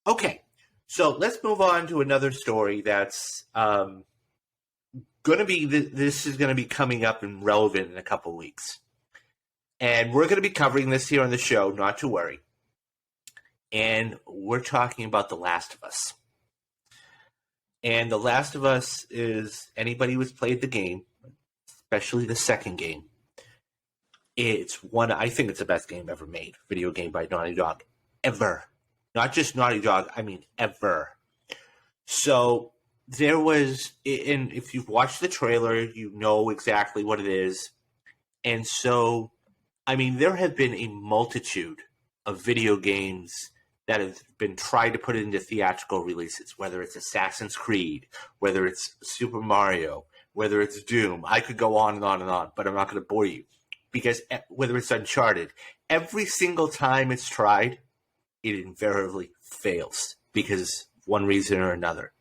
Okay, so let's move on to another story that's going to be, this is going to be coming up and relevant in a couple weeks. And we're going to be covering this here on the show, not to worry. And we're talking about The Last of Us. And The Last of Us is, anybody who's played the game, especially the second game, I think it's the best game ever made, video game by Naughty Dog, ever. Not just Naughty Dog, I mean ever. So there was, and if you've watched the trailer, you know exactly what it is. And so, I mean, there have been a multitude of video games that have been tried to put into theatrical releases, whether it's Assassin's Creed, whether it's Super Mario, whether it's Doom. I could go on and on and on, but I'm not going to bore you. Because whether it's Uncharted, every single time it's tried, it invariably fails because of one reason or another.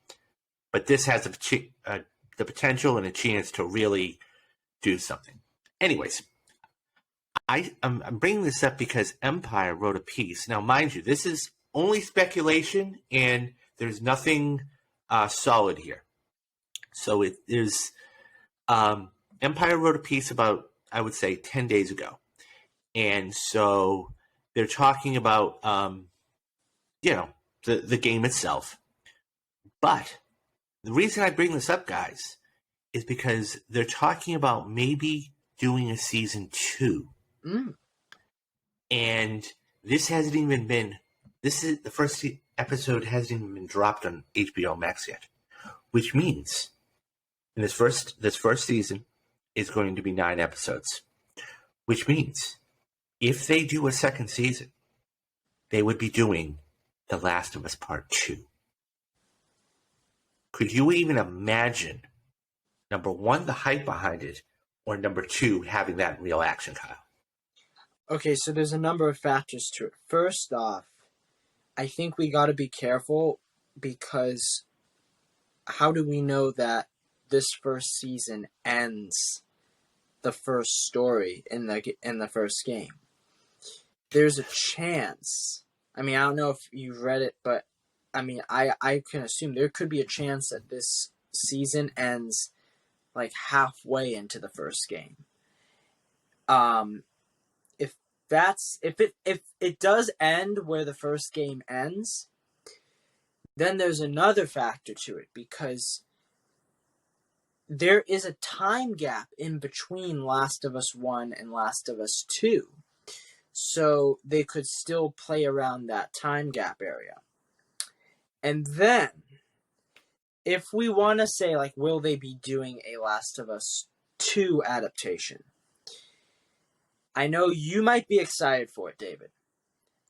But this has the potential and a chance to really do something. Anyways, I'm bringing this up because Empire wrote a piece. Now, mind you, this is only speculation, and there's nothing solid here. So it is Empire wrote a piece about, I would say, 10 days ago. And so they're talking about, the game itself. But the reason I bring this up, guys, is because they're talking about maybe doing a season 2. And this hasn't even been, the first episode hasn't even been dropped on HBO Max yet. Which means, in this first season is going to be 9 episodes. Which means, if they do a second season, they would be doing The Last of Us Part 2. Could you even imagine, number one, the hype behind it, or number two, having that in real action, Kyle? Okay, so there's a number of factors to it. First off, I think we got to be careful because how do we know that this first season ends the first story in the first game? There's a chance. I mean, I don't know if you've read it, but I mean, I can assume there could be a chance that this season ends like halfway into the first game. If it does end where the first game ends, then there's another factor to it because there is a time gap in between Last of Us 1 and Last of Us 2. So they could still play around that time gap area. And then, if we want to say, like, will they be doing a Last of Us 2 adaptation? I know you might be excited for it, David.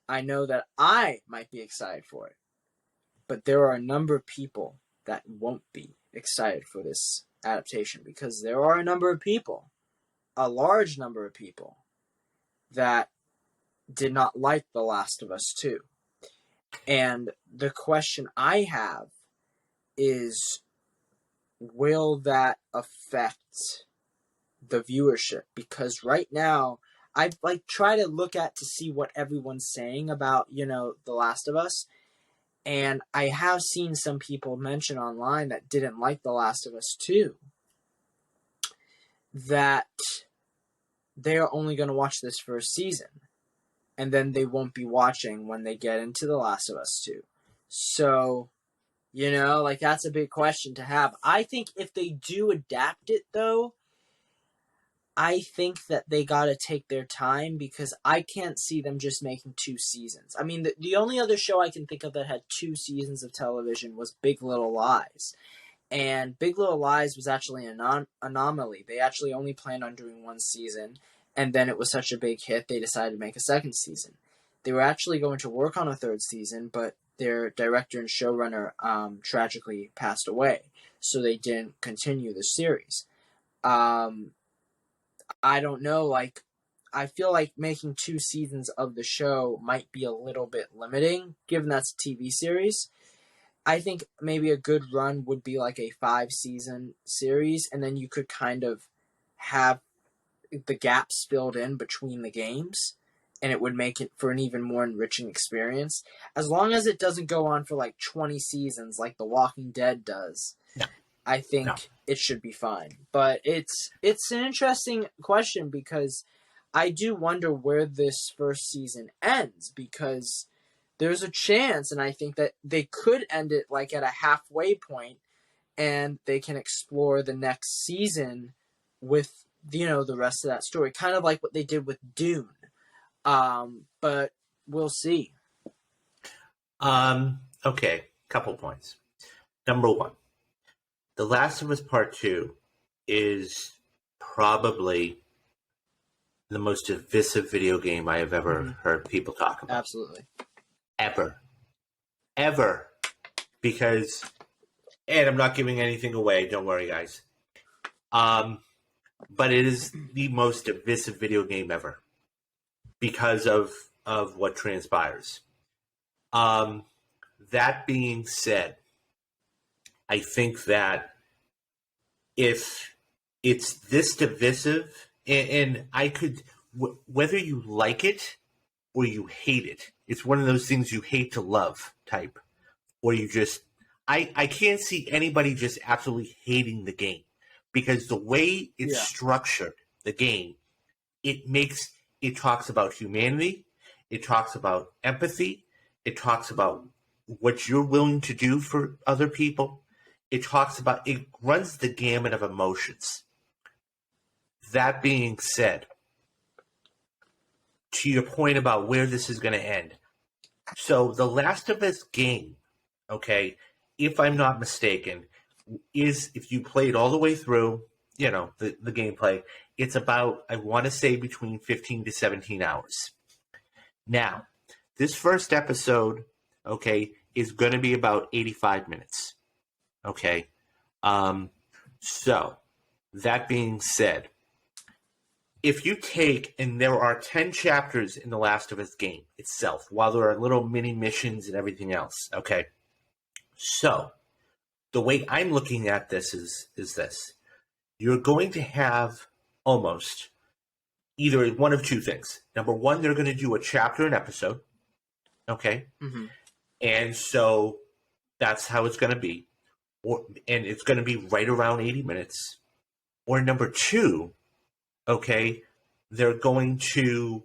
I know that I might be excited for it. But there are a number of people that won't be excited for this adaptation because there are a number of people, a large number of people, that did not like The Last of Us 2. And the question I have is, will that affect the viewership? Because right now, I try to look to see what everyone's saying about, The Last of Us. And I have seen some people mention online that didn't like The Last of Us 2. That they are only going to watch this first season. And then they won't be watching when they get into The Last of Us 2. So, that's a big question to have. I think if they do adapt it, though, I think that they got to take their time because I can't see them just making 2 seasons. I mean, the only other show I can think of that had 2 seasons of television was Big Little Lies. And Big Little Lies was actually an anomaly. They actually only planned on doing 1 season. And then it was such a big hit, they decided to make a 2nd season. They were actually going to work on a 3rd season, but their director and showrunner tragically passed away. So they didn't continue the series. I don't know, I feel like making 2 seasons of the show might be a little bit limiting, given that's a TV series. I think maybe a good run would be like a 5-season series, and then you could kind of have the gaps filled in between the games, and it would make it for an even more enriching experience. As long as it doesn't go on for like 20 seasons like The Walking Dead does, No, I no. think it should be fine. But it's an interesting question because I do wonder where this first season ends, because there's a chance, and I think that they could end it like at a halfway point, and they can explore the next season with the rest of that story, kind of like what they did with Dune. But we'll see. Okay, couple points. Number one, The Last of Us Part 2 is probably the most divisive video game I have ever heard people talk about. Absolutely. Ever. Because, and I'm not giving anything away, don't worry, guys. But it is the most divisive video game ever because of what transpires. That being said, I think that if it's this divisive, and I could, whether you like it or you hate it, it's one of those things you hate to love type, or you just, I can't see anybody just absolutely hating the game, because the way it's structured, the game, it talks about humanity, it talks about empathy, it talks about what you're willing to do for other people. It runs the gamut of emotions. That being said, to your point about where this is going to end. So The Last of Us game, okay, if I'm not mistaken, is, if you played all the way through, the gameplay, it's about, I want to say, between 15 to 17 hours. Now, this first episode, okay, is going to be about 85 minutes. Okay. So, that being said, if you take, and there are 10 chapters in The Last of Us game itself, while there are little mini missions and everything else, okay? So, the way I'm looking at this is this. You're going to have almost either one of two things. Number one, they're going to do a chapter an episode, okay? Mm-hmm. And so that's how it's going to be. And it's going to be right around 80 minutes. Or number two, okay, they're going to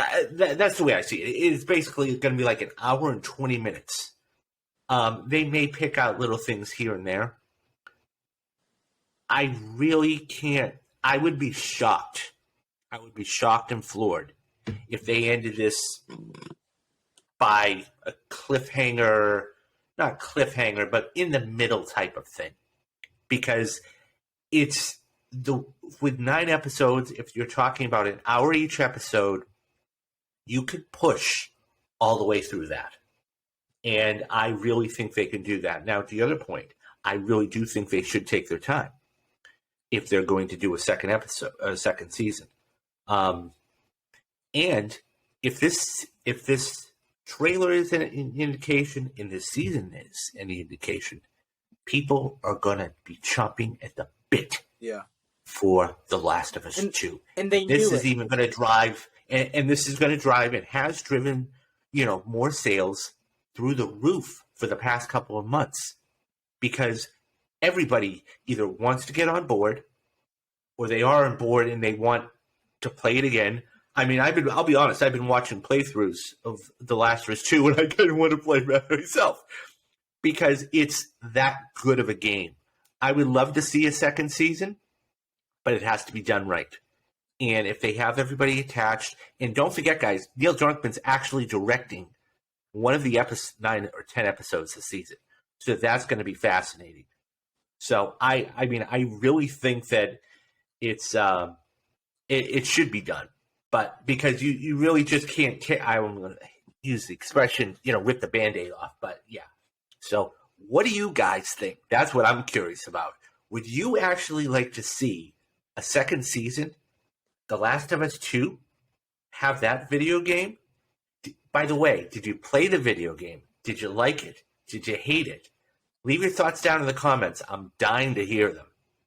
that's the way I see it. It's basically going to be like an hour and 20 minutes. They may pick out little things here and there. I really can't. I would be shocked. I would be shocked and floored if they ended this by a cliffhanger, not cliffhanger, but in the middle type of thing. Because it's with 9 episodes, if you're talking about an hour each episode, you could push all the way through that. And I really think they can do that. Now, to the other point, I really do think they should take their time if they're going to do a second episode, a second season. And if this trailer is an indication, and this season is any indication, people are going to be chomping at the bit for The Last of Us 2. And they this knew is it. even going to drive, and this is going to drive, and has driven, more sales through the roof for the past couple of months, because everybody either wants to get on board, or they are on board and they want to play it again. I mean, I'll be honest, I've been watching playthroughs of The Last of Us 2, and I kind of want to play it myself, because it's that good of a game. I would love to see a second season, but it has to be done right. And if they have everybody attached, and don't forget, guys, Neil Druckmann's actually directing one of the 9 or 10 episodes this season. So that's going to be fascinating. So I mean, I really think that it's it should be done, but because you really just can't. I'm going to use the expression, rip the Band-Aid off. But yeah. So what do you guys think? That's what I'm curious about. Would you actually like to see a second season, The Last of Us 2, have that video game? By the way, did you play the video game? Did you like it? Did you hate it? Leave your thoughts down in the comments. I'm dying to hear them.